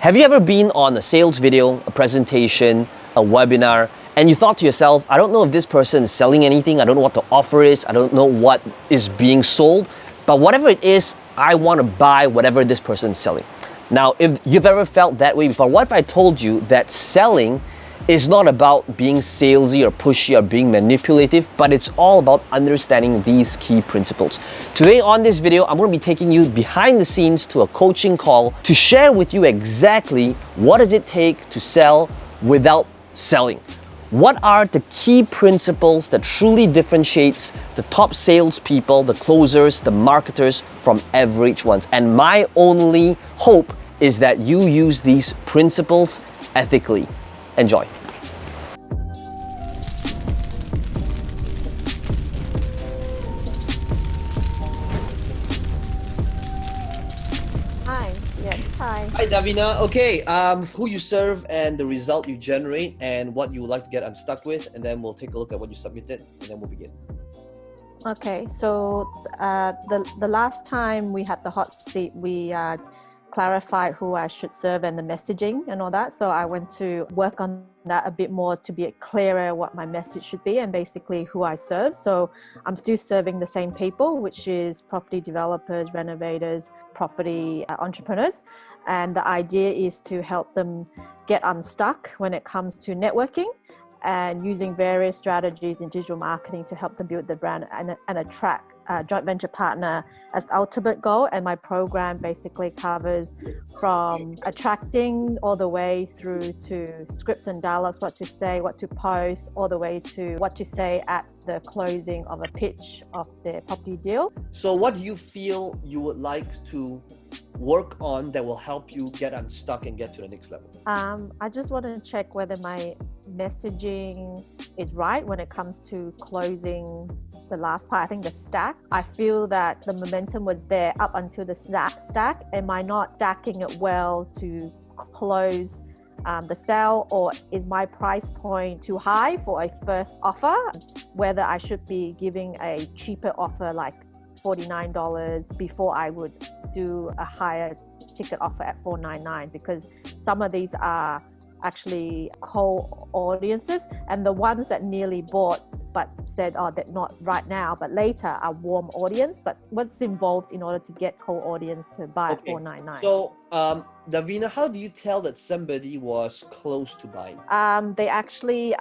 Have you ever been on a sales video, a presentation, a webinar, and you thought to yourself, I don't know if this person is selling anything, I don't know what the offer is, I don't know what is being sold, but whatever it is, I want to buy whatever this person is selling. Now, if you've ever felt that way before, what if I told you that selling is not about being salesy or pushy or being manipulative, but it's all about understanding these key principles. Today on this video, I'm going to be taking you behind the scenes to a coaching call to share with you exactly what does it take to sell without selling. What are the key principles that truly differentiates the top salespeople, the closers, the marketers from average ones? And my only hope is that you use these principles ethically. Enjoy. Hi. Yes. Hi. Hi Davina. Okay, who you serve and the result you generate and what you would like to get unstuck with, and then we'll take a look at what you submitted and then we'll begin. Okay. So the last time we had the hot seat, we clarified who I should serve and the messaging and all that. So I went to work on that a bit more to be clearer what my message should be and basically who I serve. So I'm still serving the same people, which is property developers, renovators, property entrepreneurs. And the idea is to help them get unstuck when it comes to networking and using various strategies in digital marketing to help them build the brand and attract a joint venture partner as the ultimate goal. And my program basically covers from attracting all the way through to scripts and dialogues, what to say, what to post, all the way to what to say at the closing of a pitch of the property deal. So what do you feel you would like to work on that will help you get unstuck and get to the next level? I just want to check whether my messaging is right when it comes to closing the last part. I think the stack. I feel that the momentum was there up until the stack. Am I not stacking it well to close the sale, or is my price point too high for a first offer? Whether I should be giving a cheaper offer like $49 before I would do a higher ticket offer at $499, because some of these are actually cold audiences, and the ones that nearly bought but said, oh, they're not right now but later, are warm audience. But what's involved in order to get cold audience to buy at $499? So Davina, how do you tell that somebody was close to buying? They actually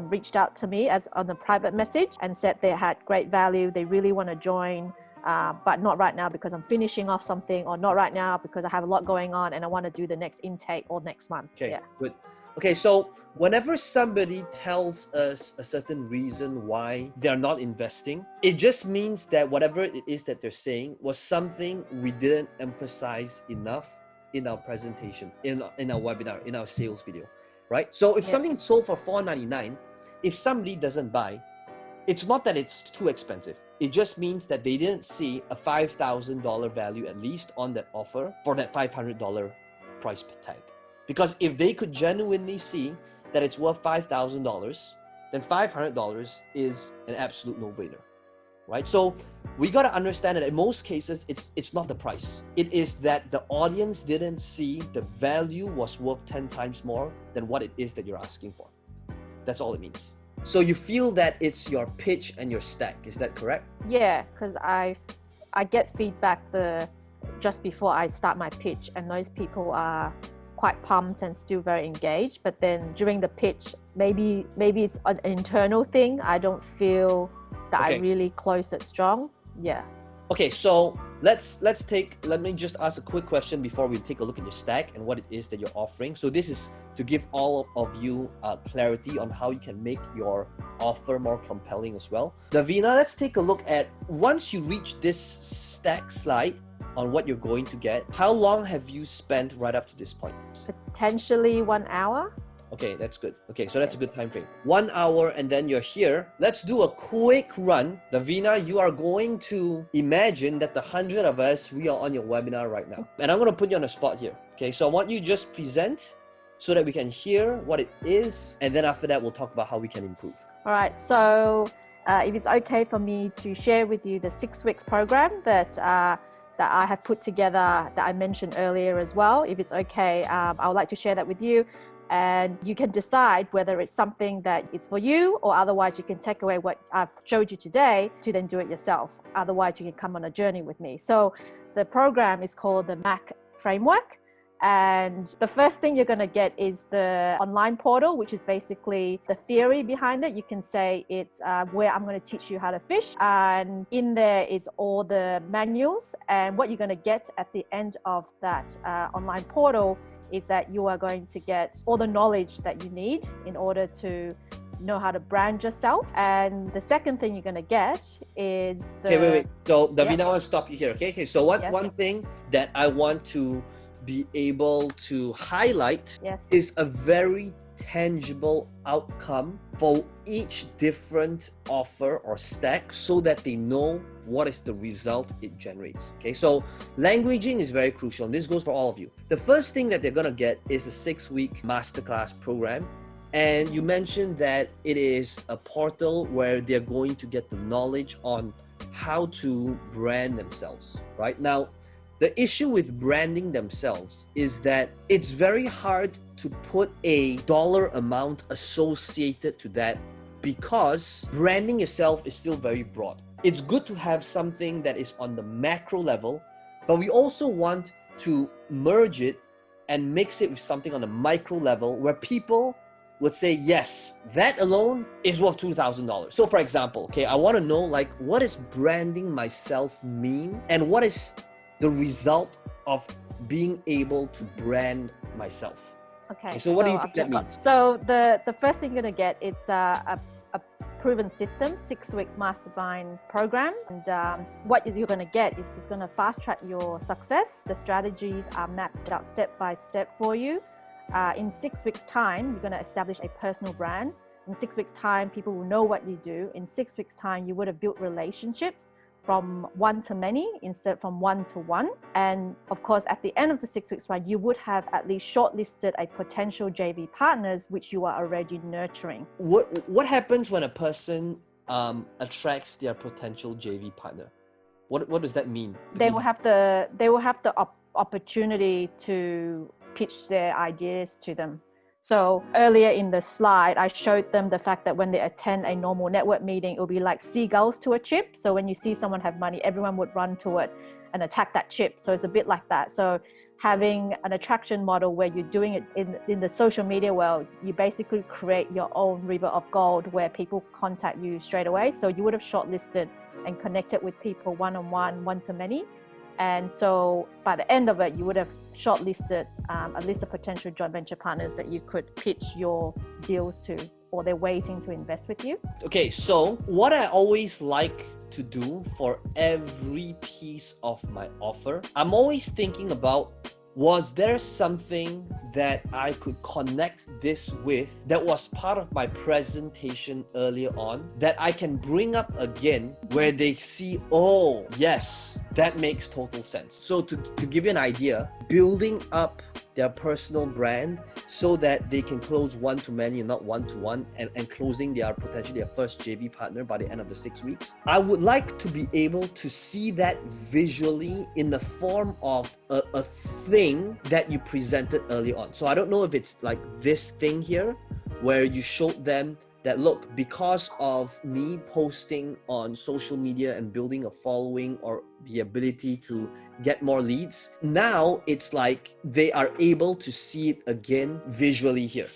reached out to me as on a private message and said they had great value, they really want to join, but not right now because I'm finishing off something, or not right now because I have a lot going on and I want to do the next intake or next month. Okay, yeah. Good. Okay, so whenever somebody tells us a certain reason why they're not investing, it just means that whatever it is that they're saying was something we didn't emphasize enough in our presentation, in our webinar, in our sales video, right? So if something is sold for $499, if somebody doesn't buy, it's not that it's too expensive. It just means that they didn't see a $5,000 value at least on that offer for that $500 price tag. Because if they could genuinely see that it's worth $5,000, then $500 is an absolute no-brainer, right? So we got to understand that in most cases, it's not the price. It is that the audience didn't see the value was worth 10 times more than what it is that you're asking for. That's all it means. So you feel that it's your pitch and your stack, is that correct? Yeah, because I get feedback just before I start my pitch, and those people are quite pumped and still very engaged. But then during the pitch, maybe it's an internal thing. I don't feel that I really closed it strong. Yeah. Okay, so let me just ask a quick question before we take a look at your stack and what it is that you're offering. So this is to give all of you clarity on how you can make your offer more compelling as well. Davina, let's take a look at, once you reach this stack slide on what you're going to get, how long have you spent right up to this point? Potentially 1 hour. Okay, that's good. Okay, so that's a good time frame. 1 hour and then you're here. Let's do a quick run. Davina, you are going to imagine that the 100 of us, we are on your webinar right now. And I'm going to put you on the spot here. Okay, so I want you to just present so that we can hear what it is. And then after that, we'll talk about how we can improve. All right, so if it's okay for me to share with you the 6 weeks program that that I have put together that I mentioned earlier as well. If it's okay, I would like to share that with you. And you can decide whether it's something that is for you, or otherwise you can take away what I've showed you today to then do it yourself. Otherwise you can come on a journey with me. So the program is called the MAC framework. And the first thing you're going to get is the online portal, which is basically the theory behind it. You can say it's where I'm going to teach you how to fish. And in there is all the manuals. And what you're going to get at the end of that online portal is that you are going to get all the knowledge that you need in order to know how to brand yourself. And the second thing you're going to get is the... Wait. So, Davina, I want to stop you here. Okay. So one thing that I want to be able to highlight is a very tangible outcome for each different offer or stack, so that they know what is the result it generates. Okay, so languaging is very crucial, and this goes for all of you. The first thing that they're gonna get is a 6-week masterclass program. And you mentioned that it is a portal where they're going to get the knowledge on how to brand themselves. Right now, the issue with branding themselves is that it's very hard to put a dollar amount associated to that, because branding yourself is still very broad. It's good to have something that is on the macro level, but we also want to merge it and mix it with something on the micro level where people would say, yes, that alone is worth $2,000. So for example, okay, I want to know, like, what does branding myself mean, and what is the result of being able to brand myself? Okay. So what do you think that means? So the first thing you're going to get is a proven system, 6 weeks mastermind program. And what you're going to get is it's going to fast track your success. The strategies are mapped out step by step for you. In 6 weeks time, you're going to establish a personal brand. In 6 weeks time, people will know what you do. In 6 weeks time, you would have built relationships from one to many instead from one to one. And of course, at the end of the 6 weeks, right, you would have at least shortlisted a potential JV partners, which you are already nurturing. What happens when a person attracts their potential JV partner? What does that mean? They will have the opportunity to pitch their ideas to them. So earlier in the slide, I showed them the fact that when they attend a normal network meeting, it will be like seagulls to a chip. So when you see someone have money, everyone would run to it and attack that chip. So it's a bit like that. So having an attraction model where you're doing it in the social media world, you basically create your own river of gold where people contact you straight away. So you would have shortlisted and connected with people one-on-one, one-to-many. And so by the end of it, you would have shortlisted a list of potential joint venture partners that you could pitch your deals to, or they're waiting to invest with you. Okay, so what I always like to do for every piece of my offer, I'm always thinking about, was there something that I could connect this with that was part of my presentation earlier on that I can bring up again where they see, oh, yes, that makes total sense. So to give you an idea, building up their personal brand so that they can close one-to-many and not one-to-one, and closing potentially their first JV partner by the end of the 6 weeks. I would like to be able to see that visually in the form of a thing that you presented early on. So I don't know if it's like this thing here where you showed them that, look, because of me posting on social media and building a following or the ability to get more leads, now it's like they are able to see it again visually here.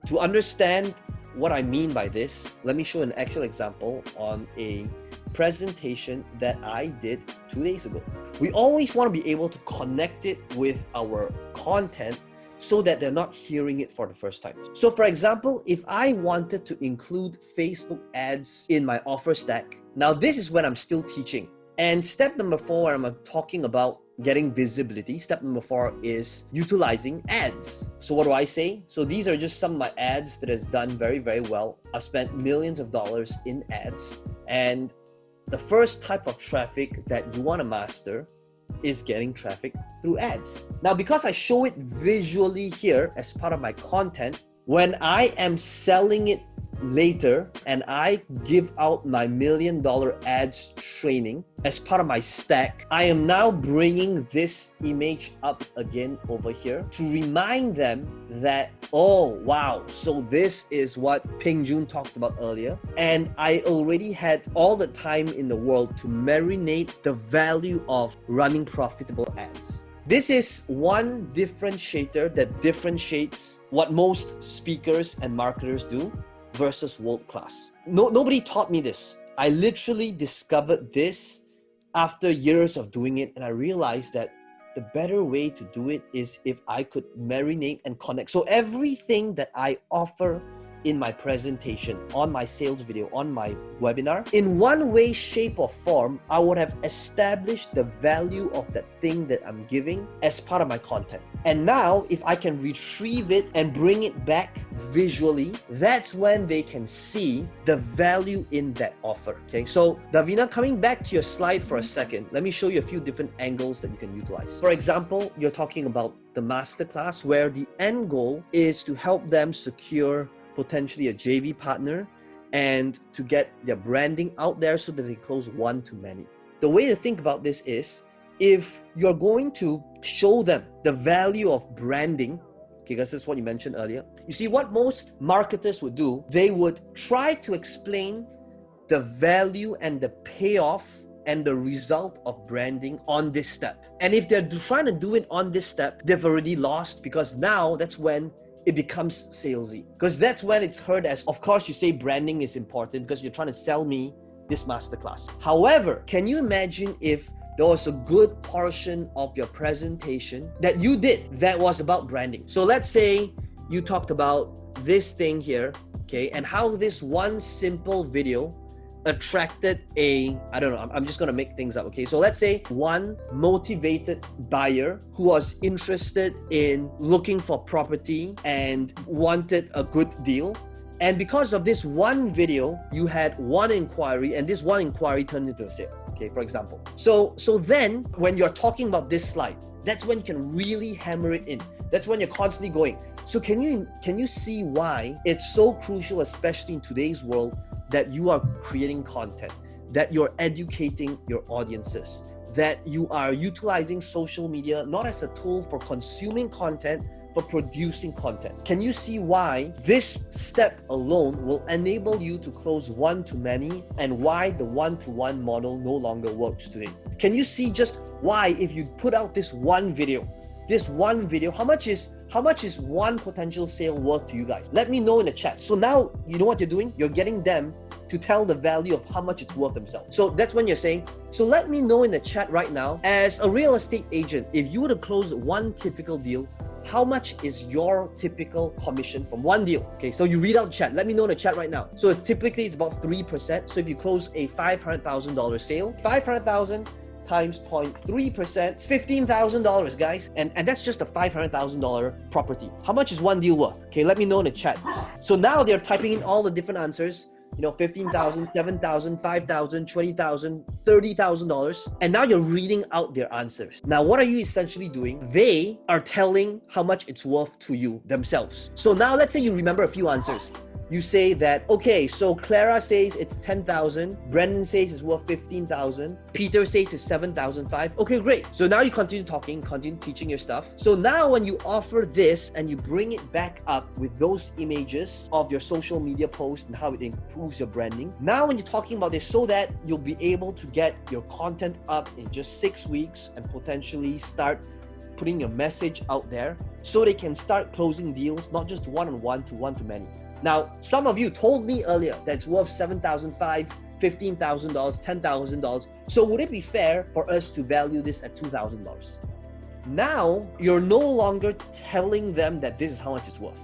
To understand what I mean by this, let me show an actual example on a presentation that I did 2 days ago. We always want to be able to connect it with our content so that they're not hearing it for the first time. So for example, if I wanted to include Facebook ads in my offer stack, now this is when I'm still teaching. And step number 4, I'm talking about getting visibility. Step number 4 is utilizing ads. So what do I say? So these are just some of my ads that has done very, very well. I've spent millions of dollars in ads. And the first type of traffic that you want to master is getting traffic through ads. Now, because I show it visually here as part of my content, when I am selling it later and I give out my $1 million ads training, as part of my stack, I am now bringing this image up again over here to remind them that, oh wow, so this is what Peng Joon talked about earlier, and I already had all the time in the world to marinate the value of running profitable ads. This is one differentiator that differentiates what most speakers and marketers do versus world class. Nobody taught me this. I literally discovered this after years of doing it, and I realized that the better way to do it is if I could marinate and connect. So everything that I offer in my presentation, on my sales video, on my webinar, in one way, shape, or form, I would have established the value of that thing that I'm giving as part of my content. And now, if I can retrieve it and bring it back visually, that's when they can see the value in that offer. Okay, so Davina, coming back to your slide for a second, let me show you a few different angles that you can utilize. For example, you're talking about the masterclass where the end goal is to help them secure potentially a JV partner and to get their branding out there so that they close one to many. The way to think about this is, if you're going to show them the value of branding, okay, because that's what you mentioned earlier. You see, what most marketers would do, they would try to explain the value and the payoff and the result of branding on this step. And if they're trying to do it on this step, they've already lost, because now that's when it becomes salesy. Because that's when it's heard as, of course you say branding is important because you're trying to sell me this masterclass. However, can you imagine if there was a good portion of your presentation that you did that was about branding? So let's say you talked about this thing here, okay, and how this one simple video attracted I don't know, I'm just gonna make things up, okay? So let's say one motivated buyer who was interested in looking for property and wanted a good deal. And because of this one video, you had one inquiry, and this one inquiry turned into a sale, okay, for example. So then when you're talking about this slide, that's when you can really hammer it in. That's when you're constantly going. So can you see why it's so crucial, especially in today's world, that you are creating content, that you're educating your audiences, that you are utilizing social media not as a tool for consuming content, for producing content? Can you see why this step alone will enable you to close one to many, and why the one-to-one model no longer works today? Can you see just why, if you put out this one video, how much is one potential sale worth to you guys? Let me know in the chat. So now you know what you're doing? You're getting them to tell the value of how much it's worth themselves. So that's when you're saying, so let me know in the chat right now, as a real estate agent, if you were to close one typical deal, how much is your typical commission from one deal? Okay, so you read out the chat. Let me know in the chat right now. So typically it's about 3%. So if you close a $500,000 sale, 500,000 times 0.3%, it's $15,000, guys. And that's just a $500,000 property. How much is one deal worth? Okay, let me know in the chat. So now they're typing in all the different answers. You know, $15,000, $7,000, $5,000, $20,000, $30,000. And now you're reading out their answers. Now, what are you essentially doing? They are telling how much it's worth to you themselves. So now let's say you remember a few answers. You say that, okay, so Clara says it's 10,000, Brendan says it's worth 15,000, Peter says it's 7,005. Okay, great. So now you continue talking, continue teaching your stuff. So now when you offer this and you bring it back up with those images of your social media post and how it improves your branding, now when you're talking about this, so that you'll be able to get your content up in just 6 weeks and potentially start putting your message out there so they can start closing deals, not just one-on-one to one-to-many. Now, some of you told me earlier that it's worth $7,500, $15,000, $10,000. So would it be fair for us to value this at $2,000? Now, you're no longer telling them that this is how much it's worth,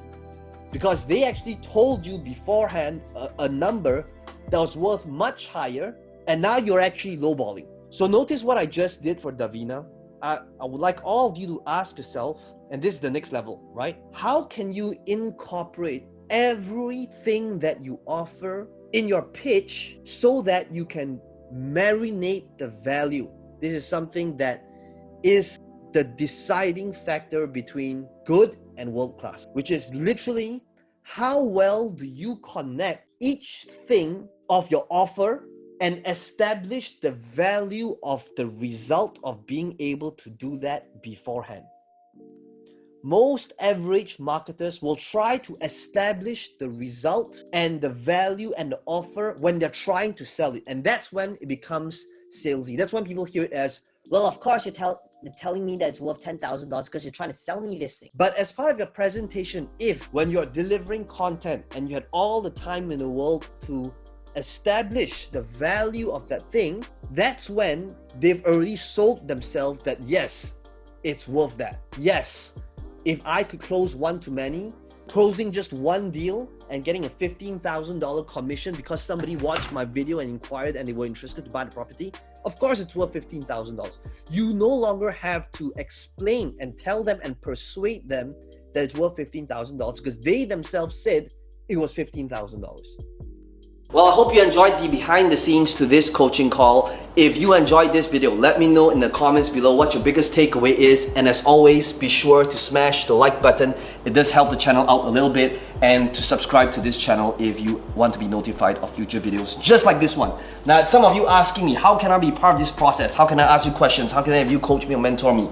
because they actually told you beforehand a number that was worth much higher, and now you're actually lowballing. So notice what I just did for Davina. I would like all of you to ask yourself, and this is the next level, right? How can you incorporate everything that you offer in your pitch so that you can marinate the value? This is something that is the deciding factor between good and world-class, which is literally how well do you connect each thing of your offer and establish the value of the result of being able to do that beforehand. Most average marketers will try to establish the result and the value and the offer when they're trying to sell it. And that's when it becomes salesy. That's when people hear it as, well, of course you're telling me that it's worth $10,000 because you're trying to sell me this thing. But as part of your presentation, if when you're delivering content and you had all the time in the world to establish the value of that thing, that's when they've already sold themselves that yes, it's worth that. Yes, if I could close one-to-many, closing just one deal and getting a $15,000 commission because somebody watched my video and inquired and they were interested to buy the property, of course it's worth $15,000. You no longer have to explain and tell them and persuade them that it's worth $15,000 because they themselves said it was $15,000. Well, I hope you enjoyed the behind the scenes to this coaching call. If you enjoyed this video, let me know in the comments below what your biggest takeaway is. And as always, be sure to smash the like button. It does help the channel out a little bit. And to subscribe to this channel if you want to be notified of future videos just like this one. Now, some of you asking me, how can I be part of this process? How can I ask you questions? How can I have you coach me or mentor me?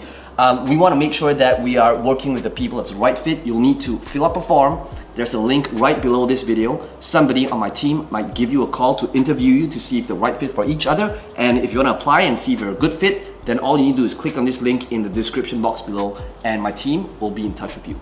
We want to make sure that we are working with the people that's the right fit. You'll need to fill up a form. There's a link right below this video. Somebody on my team might give you a call to interview you to see if they're right fit for each other. And if you want to apply and see if you're a good fit, then all you need to do is click on this link in the description box below and my team will be in touch with you.